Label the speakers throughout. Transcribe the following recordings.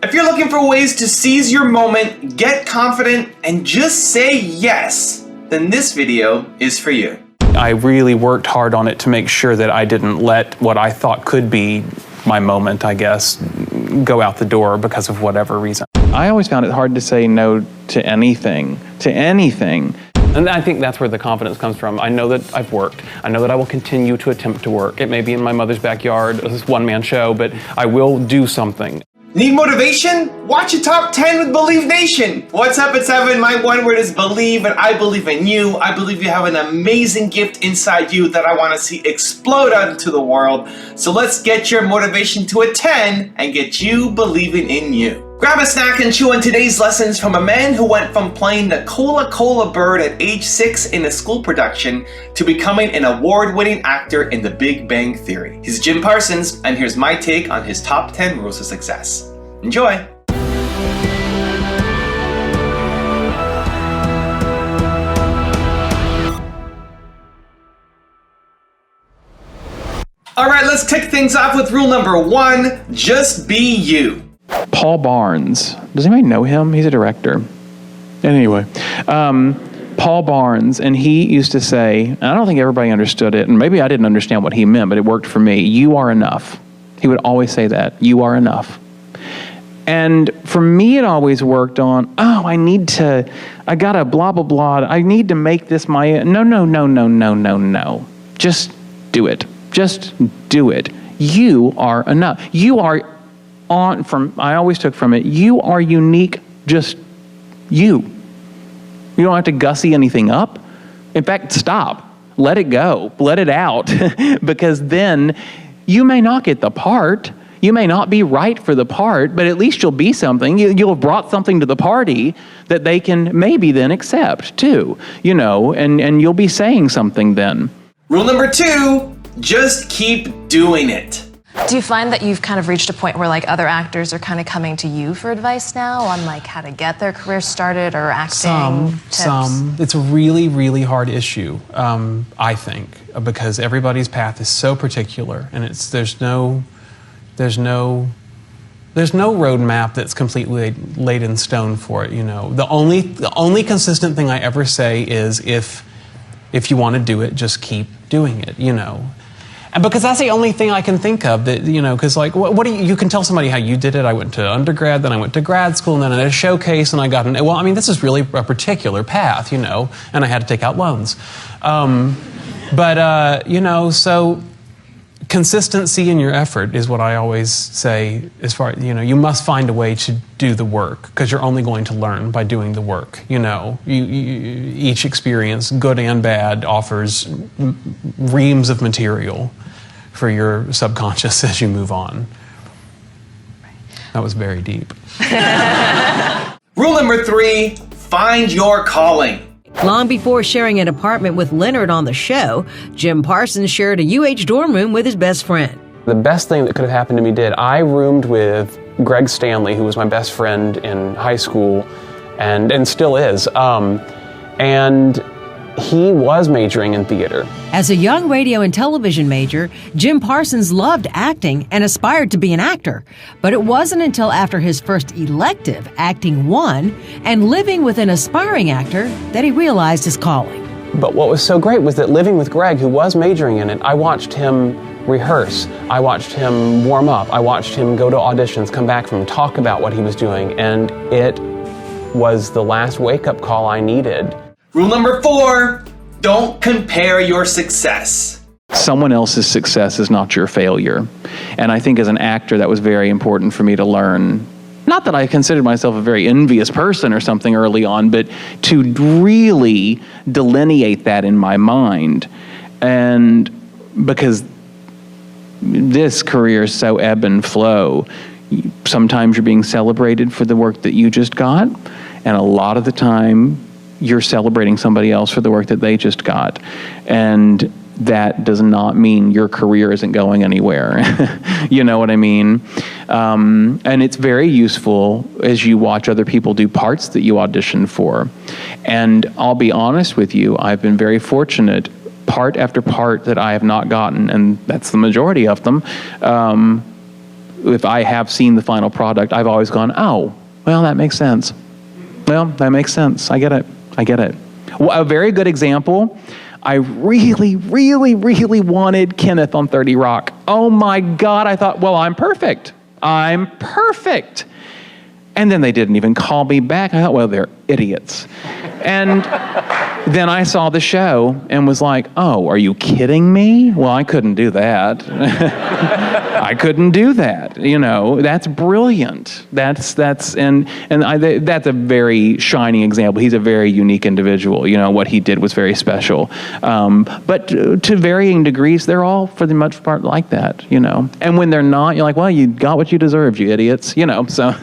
Speaker 1: If you're looking for ways to seize your moment, get confident, and just say yes, then this video is for you.
Speaker 2: I really worked hard on it to make sure that I didn't let what I thought could be my moment, I guess, go out the door because of whatever reason. I always found it hard to say no to anything. And I think that's where the confidence comes from. I know that I've worked. I know that I will continue to attempt to work. It may be in my mother's backyard, this one-man show, but I will do something.
Speaker 1: Need motivation? Watch a top 10 with Believe Nation. What's up, it's Evan. My one word is believe, and I believe in you. I believe you have an amazing gift inside you that I want to see explode out into the world. So let's get your motivation to a 10 and get you believing in you. Grab a snack and chew on today's lessons from a man who went from playing the Coca-Cola bird at age 6 in a school production to becoming an award-winning actor in The Big Bang Theory. He's Jim Parsons, and here's my take on his top 10 rules of success. Enjoy! Alright, let's kick things off with rule number 1, just be you.
Speaker 2: Paul Barnes. Does anybody know him? He's a director. Anyway, Paul Barnes, and he used to say, and I don't think everybody understood it, and maybe I didn't understand what he meant, but it worked for me. You are enough. He would always say that. You are enough. And for me, it always worked on, I gotta blah, blah, blah. I need to make this my, no. Just do it. Just do it. You are enough. You are I always took from it, you are unique, just you. You don't have to gussy anything up. In fact, stop. Let it go. Let it out. Because then you may not get the part. You may not be right for the part, but at least you'll be something. You'll have brought something to the party that they can maybe then accept too, and you'll be saying something then.
Speaker 1: Rule number 2, just keep doing it.
Speaker 3: Do you find that you've kind of reached a point where other actors are kind of coming to you for advice now on how to get their career started or acting tips?
Speaker 4: Some. It's a really, really hard issue, I think, because everybody's path is so particular, and there's no roadmap that's completely laid in stone for it. The only consistent thing I ever say is if you want to do it, just keep doing it. And because that's the only thing I can think of that, because what do you can tell somebody how you did it. I went to undergrad, then I went to grad school, and then I did a showcase, and I got this is really a particular path, and I had to take out loans. So consistency in your effort is what I always say as far, you must find a way to do the work because you're only going to learn by doing the work. Each experience, good and bad, offers reams of material for your subconscious as you move on. That was very deep.
Speaker 1: Rule number 3, find your calling.
Speaker 5: Long before sharing an apartment with Leonard on the show, Jim Parsons shared a UH dorm room with his best friend.
Speaker 2: The best thing that could have happened to me I roomed with Greg Stanley, who was my best friend in high school and still is. And he was majoring in theater.
Speaker 5: As a young radio and television major, Jim Parsons loved acting and aspired to be an actor. But it wasn't until after his first elective, Acting 1, and living with an aspiring actor that he realized his calling.
Speaker 2: But what was so great was that living with Greg, who was majoring in it, I watched him rehearse. I watched him warm up. I watched him go to auditions, come back from, talk about what he was doing. And it was the last wake-up call I needed.
Speaker 1: Rule number 4, don't compare your success.
Speaker 2: Someone else's success is not your failure. And I think as an actor, that was very important for me to learn. Not that I considered myself a very envious person or something early on, but to really delineate that in my mind. And because this career is so ebb and flow, sometimes you're being celebrated for the work that you just got, and a lot of the time, you're celebrating somebody else for the work that they just got. And that does not mean your career isn't going anywhere. You know what I mean? And it's very useful as you watch other people do parts that you auditioned for. And I'll be honest with you, I've been very fortunate, part after part that I have not gotten, and that's the majority of them, if I have seen the final product, I've always gone, oh, well, that makes sense. Well, that makes sense. I get it. Well, a very good example, I really, really, really wanted Kenneth on 30 Rock. Oh my God, I thought, well, I'm perfect. And then they didn't even call me back. I thought, well, they're idiots. And then I saw the show and was like, oh, are you kidding me? Well, I couldn't do that. I couldn't do that. That's brilliant. That's a very shining example. He's a very unique individual. What he did was very special. But to varying degrees, they're all, for the most part, like that, And when they're not, you're like, well, you got what you deserved, you idiots, so.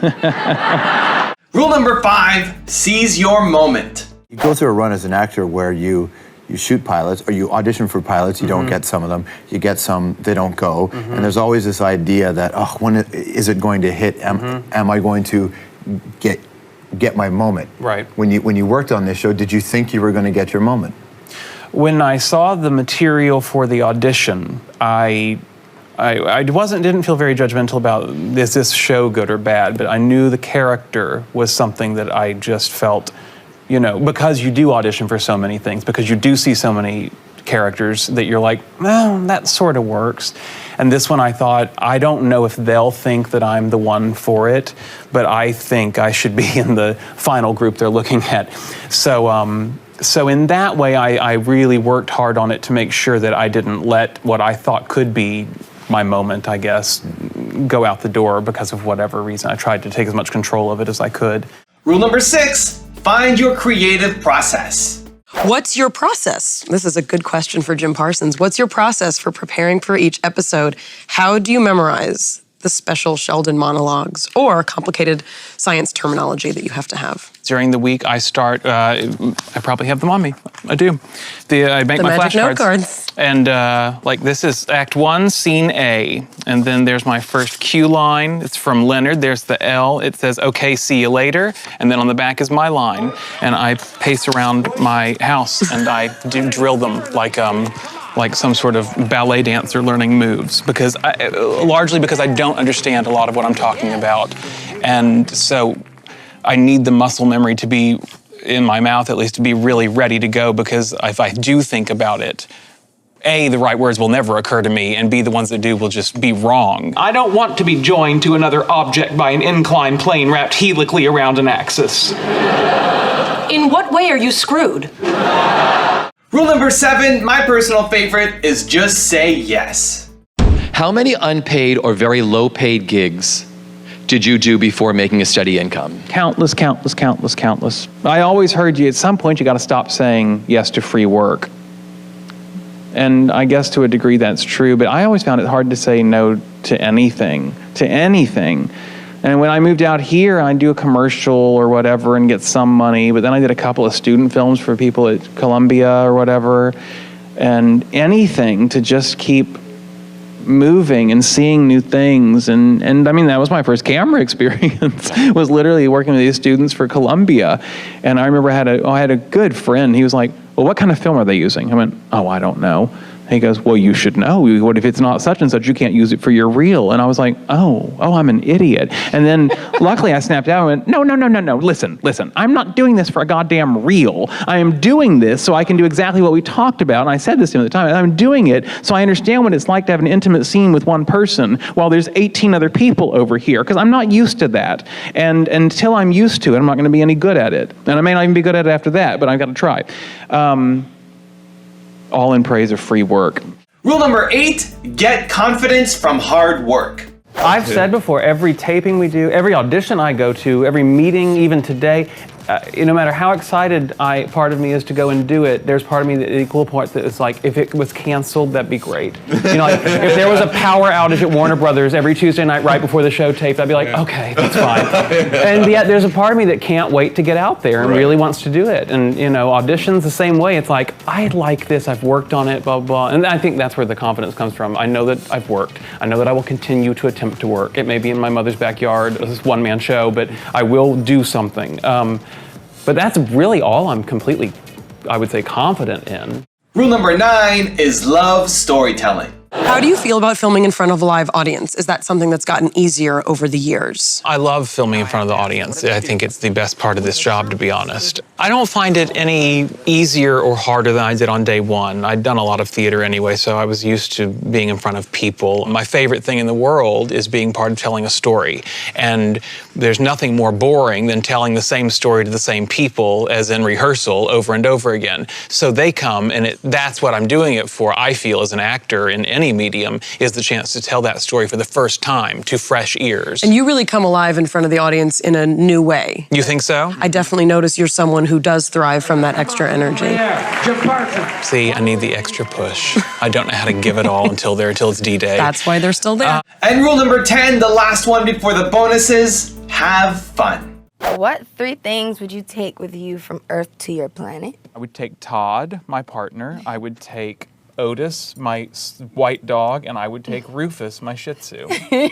Speaker 1: Rule number 5, seize your moment.
Speaker 6: You go through a run as an actor where you shoot pilots, or you audition for pilots, you don't get some of them, you get some, they don't go, and there's always this idea that, when is it going to hit? Am I going to get my moment?
Speaker 2: Right.
Speaker 6: When you worked on this show, did you think you were going to get your moment?
Speaker 2: When I saw the material for the audition, I didn't feel very judgmental about, is this show good or bad, but I knew the character was something that I just felt, because you do audition for so many things, because you do see so many characters that you're like, well, that sort of works. And this one I thought, I don't know if they'll think that I'm the one for it, but I think I should be in the final group they're looking at. So in that way, I really worked hard on it to make sure that I didn't let what I thought could be my moment, I guess, go out the door because of whatever reason. I tried to take as much control of it as I could.
Speaker 1: Rule number 6, find your creative process.
Speaker 7: What's your process? This is a good question for Jim Parsons. What's your process for preparing for each episode? How do you memorize the special Sheldon monologues or complicated science terminology that you have to have?
Speaker 2: During the week, I start, I probably have them on me. I do. I make my
Speaker 7: magic note
Speaker 2: flashcards.
Speaker 7: cards.
Speaker 2: And this is Act 1, Scene A. And then there's my first cue line. It's from Leonard. There's the L. It says, okay, see you later. And then on the back is my line. And I pace around my house and I drill them like some sort of ballet dancer learning moves, largely because I don't understand a lot of what I'm talking about. And so I need the muscle memory to be in my mouth, at least, to be really ready to go, because if I do think about it, A, the right words will never occur to me, and B, the ones that do will just be wrong. I don't want to be joined to another object by an inclined plane wrapped helically around an axis.
Speaker 8: In what way are you screwed?
Speaker 1: Rule number 7, my personal favorite, is just say yes.
Speaker 9: How many unpaid or very low-paid gigs did you do before making a steady income?
Speaker 2: Countless. I always heard you, at some point, you got to stop saying yes to free work. And I guess to a degree that's true, but I always found it hard to say no to anything. And when I moved out here, I'd do a commercial or whatever and get some money, but then I did a couple of student films for people at Columbia or whatever, and anything to just keep moving and seeing new things. And I mean, that was my first camera experience, was literally working with these students for Columbia. And I remember I had a good friend. He was like, well, what kind of film are they using? I went, oh, I don't know. He goes, well, you should know. What if it's not such and such? You can't use it for your reel. And I was like, oh, I'm an idiot. And then luckily I snapped out and went, no. Listen. I'm not doing this for a goddamn reel. I am doing this so I can do exactly what we talked about. And I said this to him at the time. I'm doing it so I understand what it's like to have an intimate scene with one person while there's 18 other people over here, because I'm not used to that. And until I'm used to it, I'm not going to be any good at it. And I may not even be good at it after that, but I've got to try. All in praise of free work.
Speaker 1: Rule number 8, get confidence from hard work.
Speaker 10: I've said before, every taping we do, every audition I go to, every meeting, even today, no matter how excited part of me is to go and do it, there's part of me that equal point that is like, if it was canceled, that'd be great. If there was a power outage at Warner Brothers every Tuesday night right before the show taped, I'd be like, okay, that's fine. And yet there's a part of me that can't wait to get out there and really wants to do it. And auditions the same way. It's like, I like this, I've worked on it, blah, blah. And I think that's where the confidence comes from. I know that I've worked. I know that I will continue to attempt to work. It may be in my mother's backyard, this one-man show, but I will do something. But that's really all I'm completely, I would say, confident in.
Speaker 1: Rule number 9 is love storytelling.
Speaker 7: How do you feel about filming in front of a live audience? Is that something that's gotten easier over the years?
Speaker 4: I love filming in front of the audience. I think it's the best part of this job, to be honest. I don't find it any easier or harder than I did on day one. I'd done a lot of theater anyway, so I was used to being in front of people. My favorite thing in the world is being part of telling a story. And there's nothing more boring than telling the same story to the same people as in rehearsal over and over again. So they come, and that's what I'm doing it for, I feel, as an actor in any medium, is the chance to tell that story for the first time to fresh ears.
Speaker 7: And you really come alive in front of the audience in a new way.
Speaker 4: You think so?
Speaker 7: I definitely notice you're someone who does thrive from that extra energy.
Speaker 11: Yeah, Jim Parsons.
Speaker 4: See, I need the extra push. I don't know how to give it all until it's D-Day.
Speaker 7: That's why they're still there.
Speaker 1: And rule number 10, the last one before the bonuses, have fun.
Speaker 12: What 3 things would you take with you from Earth to your planet?
Speaker 2: I would take Todd, my partner. I would take Otis, my white dog, and I would take Rufus, my Shih Tzu.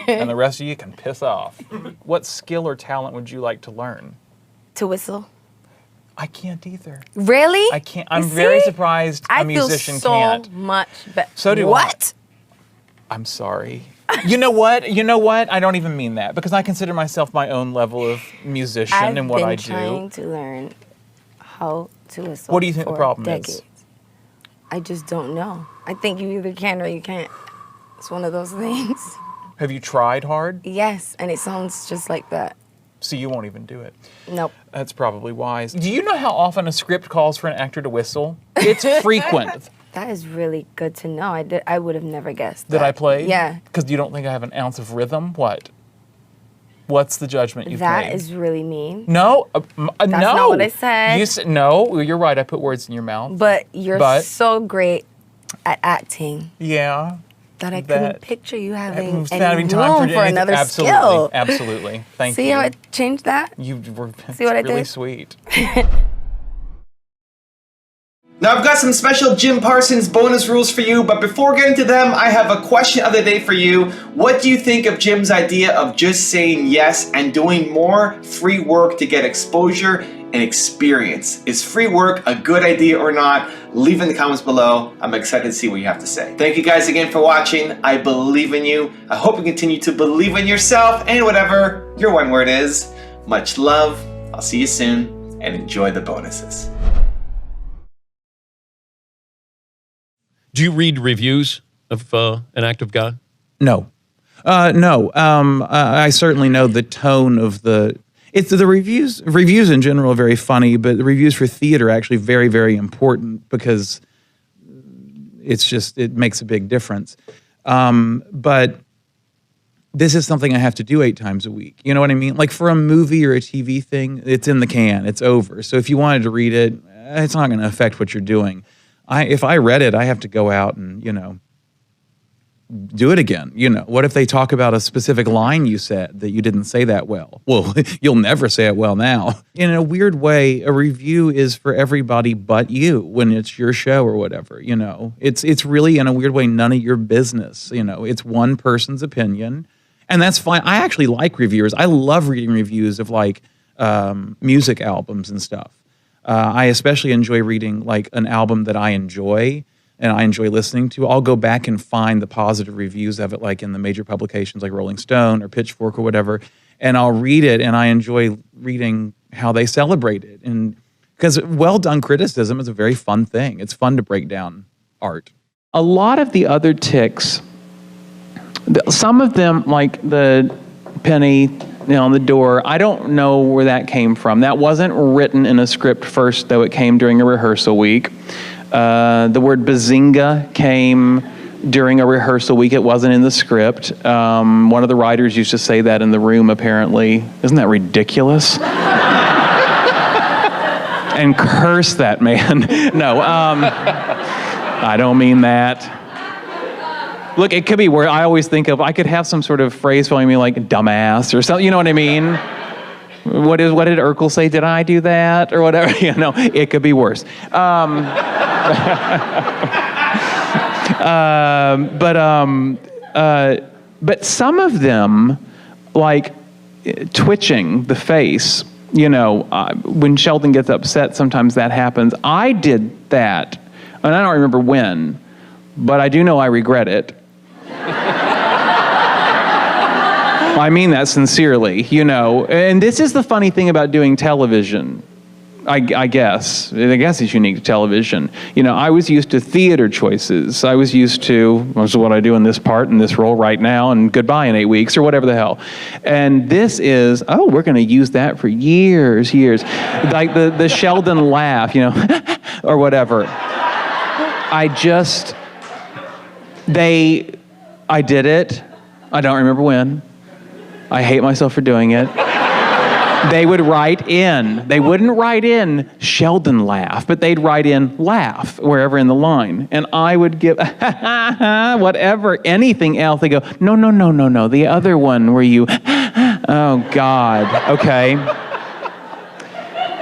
Speaker 2: And the rest of you can piss off. What skill or talent would you like to learn?
Speaker 12: To whistle.
Speaker 2: I can't either.
Speaker 12: Really?
Speaker 2: I can't. I'm very surprised a musician can't.
Speaker 12: I feel so much better.
Speaker 2: So do
Speaker 12: what?
Speaker 2: I'm sorry. You know what? I don't even mean that, because I consider myself my own level of musician in what I do.
Speaker 12: I've been trying to learn how to whistle.
Speaker 2: What do you think the problem
Speaker 12: decades.
Speaker 2: is?
Speaker 12: I just don't know. I think you either can or you can't. It's one of those things.
Speaker 2: Have you tried hard?
Speaker 12: Yes, and it sounds just like that.
Speaker 2: So you won't even do it.
Speaker 12: Nope.
Speaker 2: That's probably wise. Do you know how often a script calls for an actor to whistle? It's frequent.
Speaker 12: That is really good to know. I would have never guessed
Speaker 2: Did
Speaker 12: that.
Speaker 2: I play?
Speaker 12: Yeah.
Speaker 2: Because you don't think I have an ounce of rhythm? What? What's the judgment you've made?
Speaker 12: That is really mean.
Speaker 2: No,
Speaker 12: That's
Speaker 2: no.
Speaker 12: not what I said.
Speaker 2: You said no. You're right. I put words in your mouth.
Speaker 12: But you're so great at acting.
Speaker 2: Yeah.
Speaker 12: That I couldn't picture you having
Speaker 2: Having
Speaker 12: any
Speaker 2: time
Speaker 12: room for another
Speaker 2: absolutely,
Speaker 12: skill.
Speaker 2: Absolutely. Thank you.
Speaker 12: See how I changed that?
Speaker 2: You were
Speaker 12: See what I
Speaker 2: really
Speaker 12: did?
Speaker 2: sweet.
Speaker 1: Now I've got some special Jim Parsons bonus rules for you, but before getting to them, I have a question of the day for you. What do you think of Jim's idea of just saying yes and doing more free work to get exposure and experience? Is free work a good idea or not? Leave in the comments below. I'm excited to see what you have to say. Thank you guys again for watching. I believe in you. I hope you continue to believe in yourself and whatever your one word is. Much love. I'll see you soon and enjoy the bonuses.
Speaker 13: Do you read reviews of An Act of God?
Speaker 2: No. No. I certainly know the tone of the... It's the reviews. Reviews in general are very funny, but the reviews for theater are actually very, very important because it makes a big difference. But this is something I have to do 8 times a week. You know what I mean? Like for a movie or a TV thing, it's in the can. It's over. So if you wanted to read it, it's not going to affect what you're doing. If I read it, I have to go out and, do it again. What if they talk about a specific line you said that you didn't say that well? Well, you'll never say it well now. In a weird way, a review is for everybody but you when it's your show or whatever, It's really, in a weird way, none of your business, It's one person's opinion, and that's fine. I actually like reviewers. I love reading reviews of, music albums and stuff. I especially enjoy reading like an album that I enjoy and I enjoy listening to. I'll go back and find the positive reviews of it, like in the major publications like Rolling Stone or Pitchfork or whatever, and I'll read it, and I enjoy reading how they celebrate it. And because well done criticism is a very fun thing. It's fun to break down art. A lot of the other tics, some of them, like the penny on the door, I don't know where that came from. That wasn't written in a script first, though it came during a rehearsal week. The word bazinga came during a rehearsal week. It wasn't in the script. One of the writers used to say that in the room, apparently. Isn't that ridiculous? And curse that man. No, I don't mean that. Look, it could be where I always think of, I could have some sort of phrase following me like dumbass or something, you know what I mean? What did Urkel say? Did I do that? Or whatever, it could be worse. But some of them, like twitching the face, when Sheldon gets upset, sometimes that happens. I did that, and I don't remember when, but I do know I regret it. I mean that sincerely, you know. And this is the funny thing about doing television. I guess it's unique to television. You know, I was used to theater choices. I was used to, this is what I do in this part, in this role right now, and goodbye in 8 weeks, or whatever the hell. And this is, oh, we're going to use that for years. Like the Sheldon laugh, you know, or whatever. I did it. I don't remember when. I hate myself for doing it. They would write in. They wouldn't write in Sheldon laugh, but they'd write in laugh wherever in the line. And I would give whatever, anything else. They go, no, the other one where you, oh God, okay.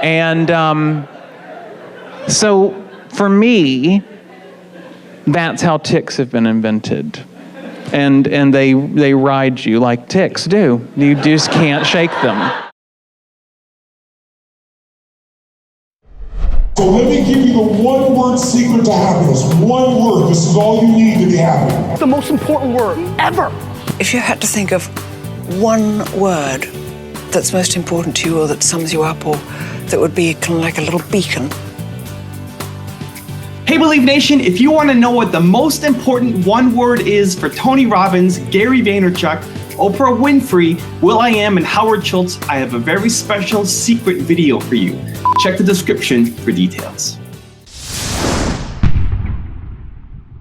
Speaker 2: And so for me, that's how tics have been invented. And they ride you like tics do. You just can't shake them.
Speaker 11: So let me give you the one-word secret to happiness. One word. This is all you need to be happy.
Speaker 8: The most important word ever.
Speaker 14: If you had to think of one word that's most important to you or that sums you up or that would be kind of like a little beacon.
Speaker 15: Hey Believe Nation, if you want to know what the most important one word is for Tony Robbins, Gary Vaynerchuk, Oprah Winfrey, will.i.am, and Howard Schultz, I have a very special secret video for you. Check the description for details.